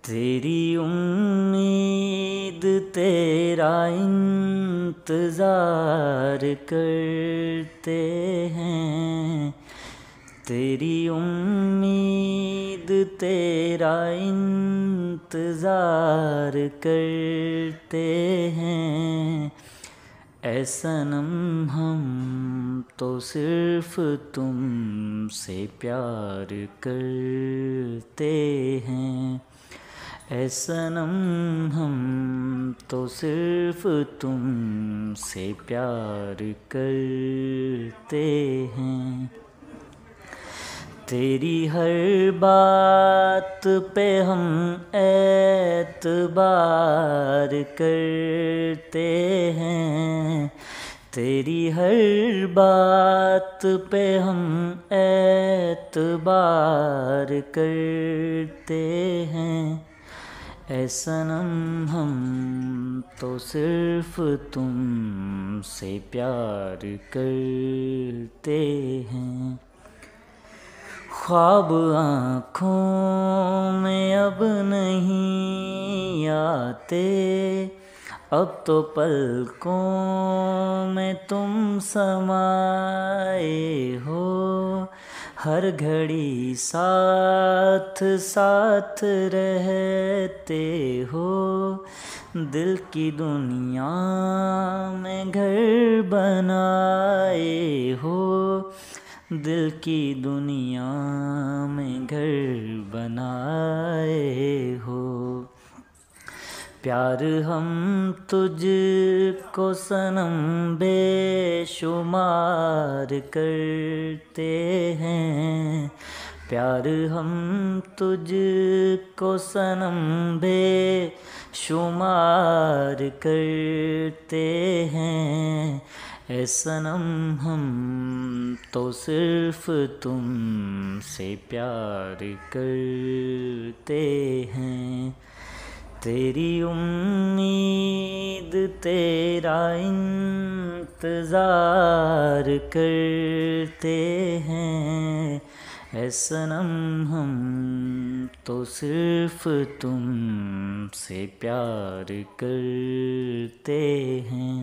तेरी उम्मीद तेरा इंतज़ार करते हैं। तेरी उम्मीद तेरा इंतज़ार करते हैं। ऐ सनम हम तो सिर्फ तुमसे प्यार करते हैं। ऐ सनम हम तो सिर्फ तुमसे प्यार करते हैं। तेरी हर बात पे हम एतबार करते हैं। तेरी हर बात पे हम एतबार करते हैं। ऐ सनम हम तो सिर्फ तुमसे प्यार करते हैं। ख्वाब आँखों में अब नहीं आते, अब तो पलकों में तुम समाए हो। हर घड़ी साथ साथ रहते हो। दिल की दुनिया में घर बनाए हो। दिल की दुनिया में घर बनाए हो। प्यार हम तुझको सनम बेशुमार करते हैं। प्यार हम तुझको सनम बेशुमार करते हैं। ऐ सनम हम तो सिर्फ तुमसे प्यार करते हैं। तेरी उम्मीद तेरा इंतज़ार करते हैं। ऐ सनम हम तो सिर्फ तुमसे प्यार करते हैं।